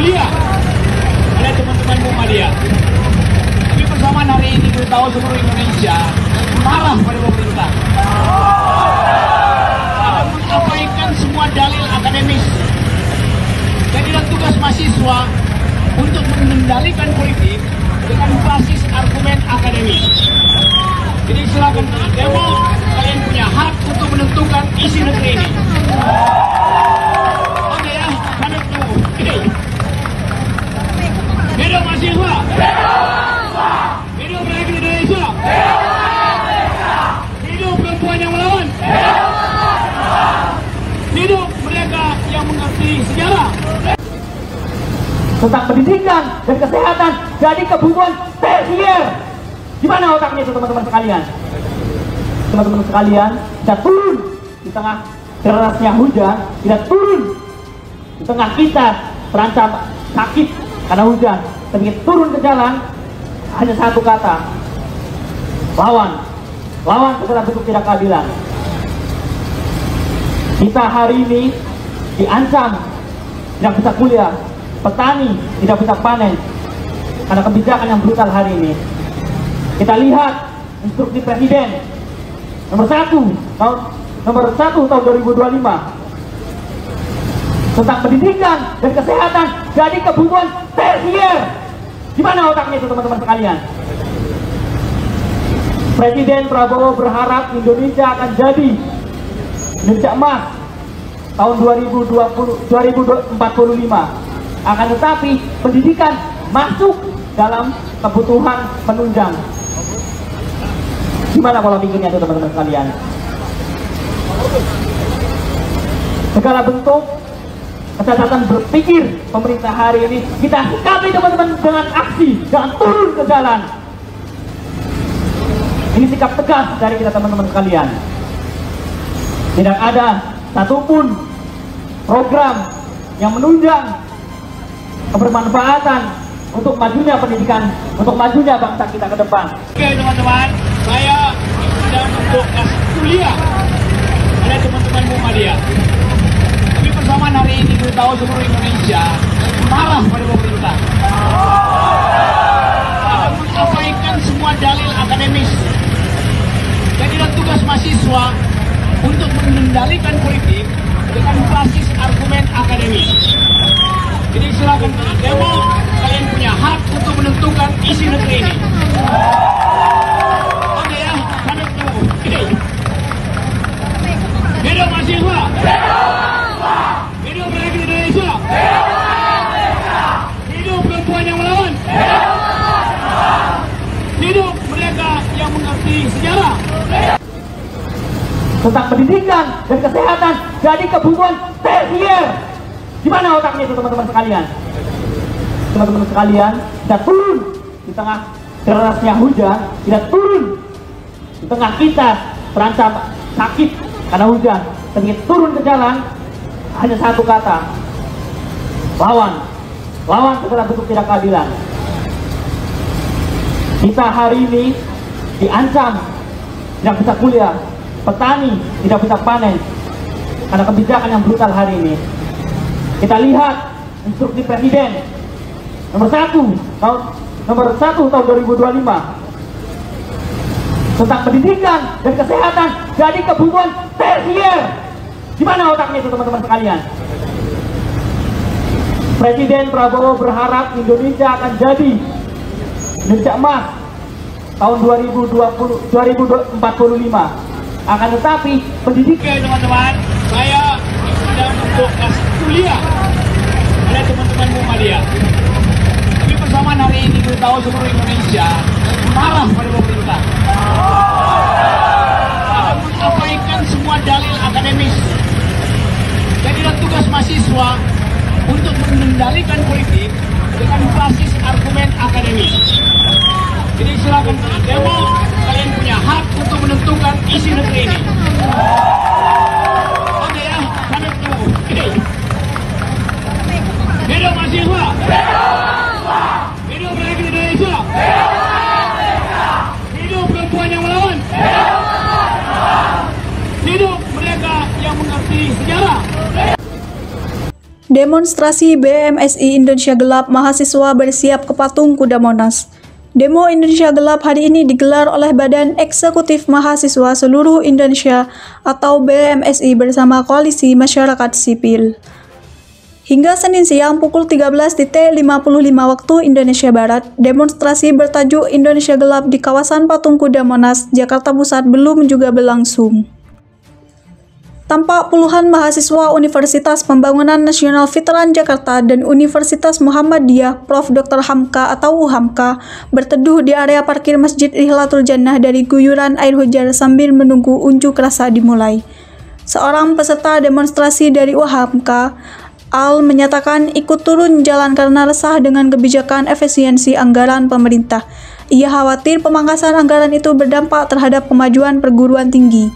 kuliah oleh teman-teman Muhammadiyah. Tapi persamaan hari ini kita tahu seluruh Indonesia marah pada pemerintah. Mengabaikan semua dalil akademis. Jadilah tugas mahasiswa untuk mengendalikan politik dengan basis argumen akademis. Jadi silakan demo, kalian punya hak untuk menentukan isi negeri ini. Oke ya, kami tunggu. Hidup mahasiswa. Hidup rakyat Indonesia. Hidup perempuan yang melawan. Hidup mereka yang mengerti sejarah. Tentang pendidikan dan kesehatan jadi kebutuhan tersier. Gimana otaknya itu teman-teman sekalian? Teman-teman sekalian, kita turun di tengah derasnya hujan, tidak turun di tengah kita terancam sakit karena hujan, tapi kita turun ke jalan hanya satu kata: lawan. Lawan segala bentuk tidak keadilan. Kita hari ini diancam tidak bisa kuliah, petani tidak bisa panen karena kebijakan yang brutal hari ini. Kita lihat instruksi Presiden nomor 1 tahun 2025 tentang pendidikan dan kesehatan jadi kebutuhan tersier. Gimana otaknya itu teman-teman sekalian? Presiden Prabowo berharap Indonesia akan jadi Indonesia emas tahun 2045. Akan tetapi pendidikan masuk dalam kebutuhan penunjang. Gimana pola pikirnya itu teman-teman sekalian? Segala bentuk kecacatan berpikir pemerintah hari ini kita sikapi teman-teman dengan aksi, jangan turun ke jalan. Ini sikap tegas dari kita teman-teman sekalian. Tidak ada satupun program yang menunjang kebermanfaatan untuk majunya pendidikan, untuk majunya bangsa kita ke depan. Oke teman-teman, saya sedang untuk kuliah oleh teman-teman Muhammadiyah. Tapi persamaan hari ini kita tahu seluruh Indonesia marah pada pemerintah. Mengabaikan semua dalil akademis. Jadilah tugas mahasiswa untuk mengendalikan politik dengan basis argumen akademis. Jadi silakan demo, kalian punya hak untuk menentukan isi negeri ini. Oke ya, kami tunggu. Hidup mahasiswa. Hidup rakyat Indonesia. Hidup perempuan yang melawan. Hidup mereka yang mengerti sejarah. Tentang pendidikan dan kesehatan jadi kebutuhan tersier. Gimana otaknya itu teman-teman sekalian? Teman-teman sekalian, kita turun di tengah derasnya hujan, tidak turun di tengah kita terancam sakit karena hujan, tapi kita turun ke jalan hanya satu kata: lawan. Lawan segala bentuk tidak keadilan. Kita hari ini diancam tidak bisa kuliah, petani tidak bisa panen karena kebijakan yang brutal hari ini. Kita lihat instruksi Presiden nomor 1 tahun 2025 tentang pendidikan dan kesehatan jadi kebutuhan tersier. Gimana otaknya itu teman-teman sekalian? Presiden Prabowo berharap Indonesia akan jadi Indonesia emas tahun 2045. Akan tetapi pendidikan. Oke teman-teman, saya sedang untuk kuliah oleh teman-teman Muhammadiyah. Tapi persamaan hari ini kita tahu seluruh Indonesia marah pada pemerintah. Mengabaikan semua dalil akademis. Jadilah tugas mahasiswa untuk mengendalikan politik dengan basis argumen akademis. Jadi silakan demo, kalian punya hak untuk menentukan isi negeri ini. Oke ya, kami tunggu. Hidup mahasiswa. Hidup rakyat Indonesia. Hidup perempuan yang melawan. Hidup mereka yang mengerti sejarah. Demonstrasi BMSI Indonesia Gelap, mahasiswa bersiap ke patung kuda Monas. Demo Indonesia Gelap hari ini digelar oleh Badan Eksekutif Mahasiswa Seluruh Indonesia atau BMSI bersama Koalisi Masyarakat Sipil. Hingga Senin siang pukul 13.55 waktu Indonesia Barat, demonstrasi bertajuk Indonesia Gelap di kawasan Patung Kuda Monas, Jakarta Pusat belum juga berlangsung. Tampak puluhan mahasiswa Universitas Pembangunan Nasional Veteran Jakarta dan Universitas Muhammadiyah Prof. Dr. Hamka atau UHAMKA berteduh di area parkir Masjid Rihlatul Jannah dari guyuran air hujan sambil menunggu unjuk rasa dimulai. Seorang peserta demonstrasi dari UHAMKA, Al, menyatakan ikut turun jalan karena resah dengan kebijakan efisiensi anggaran pemerintah. Ia khawatir pemangkasan anggaran itu berdampak terhadap kemajuan perguruan tinggi.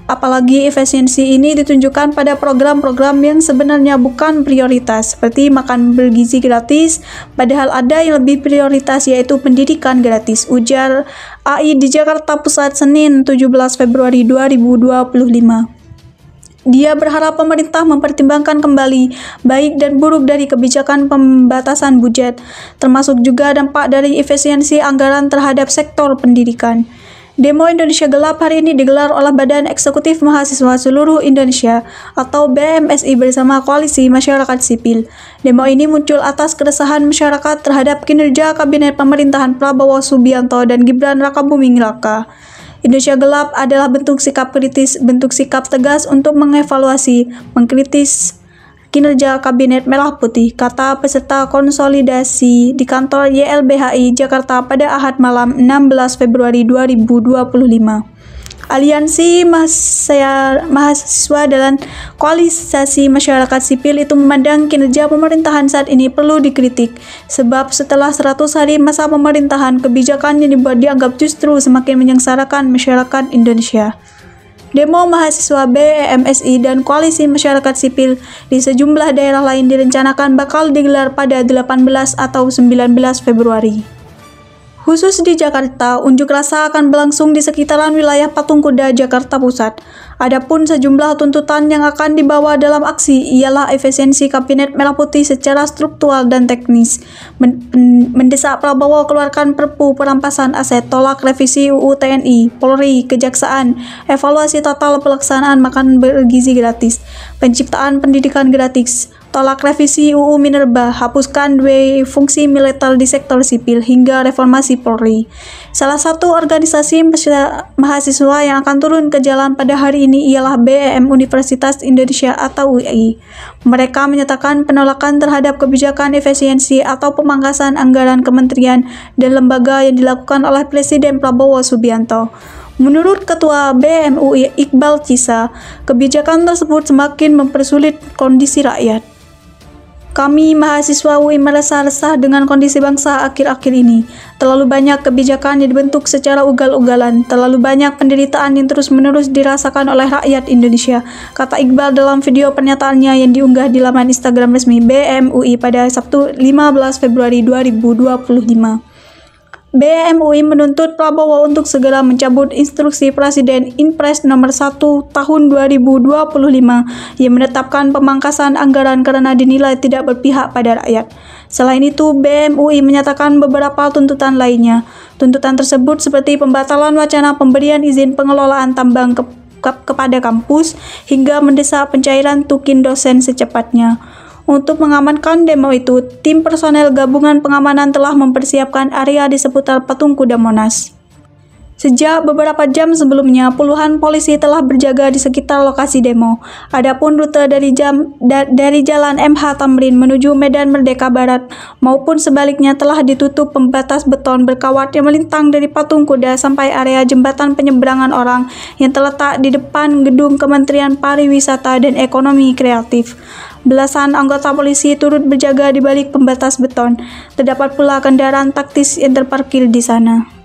Apalagi efisiensi ini ditunjukkan pada program-program yang sebenarnya bukan prioritas, seperti makan bergizi gratis, padahal ada yang lebih prioritas yaitu pendidikan gratis, ujar AI di Jakarta Pusat Senin 17 Februari 2025. Dia berharap pemerintah mempertimbangkan kembali baik dan buruk dari kebijakan pembatasan budget, termasuk juga dampak dari efisiensi anggaran terhadap sektor pendidikan. Demo Indonesia Gelap hari ini digelar oleh Badan Eksekutif Mahasiswa Seluruh Indonesia atau BMSI bersama Koalisi Masyarakat Sipil. Demo ini muncul atas keresahan masyarakat terhadap kinerja Kabinet Pemerintahan Prabowo Subianto dan Gibran Rakabuming Raka. Indonesia Gelap adalah bentuk sikap kritis, bentuk sikap tegas untuk mengevaluasi, mengkritis kinerja Kabinet Merah Putih, kata peserta konsolidasi di kantor YLBHI Jakarta pada Ahad malam 16 Februari 2025. Aliansi mahasiswa dan koalisi masyarakat sipil itu memandang kinerja pemerintahan saat ini perlu dikritik, sebab setelah 100 hari masa pemerintahan, kebijakan yang dibuat dianggap justru semakin menyengsarakan masyarakat Indonesia. Demo mahasiswa BMSI dan Koalisi Masyarakat Sipil di sejumlah daerah lain direncanakan bakal digelar pada 18 atau 19 Februari. Khusus di Jakarta, unjuk rasa akan berlangsung di sekitaran wilayah Patung Kuda Jakarta Pusat. Adapun sejumlah tuntutan yang akan dibawa dalam aksi ialah efisiensi Kabinet Merah Putih secara struktural dan teknis, mendesak Prabowo keluarkan Perpu perampasan aset, tolak revisi UU TNI, Polri, Kejaksaan, evaluasi total pelaksanaan makan bergizi gratis, penciptaan pendidikan gratis, tolak revisi UU Minerba, hapuskan dua fungsi militer di sektor sipil, hingga reformasi Polri. Salah satu organisasi mahasiswa yang akan turun ke jalan pada hari ini ialah BEM Universitas Indonesia atau UI. Mereka menyatakan penolakan terhadap kebijakan efisiensi atau pemangkasan anggaran kementerian dan lembaga yang dilakukan oleh Presiden Prabowo Subianto. Menurut Ketua BEM UI Iqbal Cisa, kebijakan tersebut semakin mempersulit kondisi rakyat. Kami mahasiswa UI merasa resah dengan kondisi bangsa akhir-akhir ini. Terlalu banyak kebijakan yang dibentuk secara ugal-ugalan, terlalu banyak penderitaan yang terus-menerus dirasakan oleh rakyat Indonesia, kata Iqbal dalam video pernyataannya yang diunggah di laman Instagram resmi BEM UI pada Sabtu 15 Februari 2025. BEM UI menuntut Prabowo untuk segera mencabut instruksi Presiden Inpres nomor 1 tahun 2025 yang menetapkan pemangkasan anggaran karena dinilai tidak berpihak pada rakyat. Selain itu, BEM UI menyatakan beberapa tuntutan lainnya. Tuntutan tersebut seperti pembatalan wacana pemberian izin pengelolaan tambang kepada kampus hingga mendesak pencairan tukin dosen secepatnya. Untuk mengamankan demo itu, tim personel gabungan pengamanan telah mempersiapkan area di seputar Patung Kuda Monas. Sejak beberapa jam sebelumnya, puluhan polisi telah berjaga di sekitar lokasi demo. Adapun rute dari Jalan MH Tamrin menuju Medan Merdeka Barat maupun sebaliknya telah ditutup pembatas beton berkawat yang melintang dari Patung Kuda sampai area jembatan penyeberangan orang yang terletak di depan gedung Kementerian Pariwisata dan Ekonomi Kreatif. Belasan anggota polisi turut berjaga di balik pembatas beton. Terdapat pula kendaraan taktis yang terparkir di sana.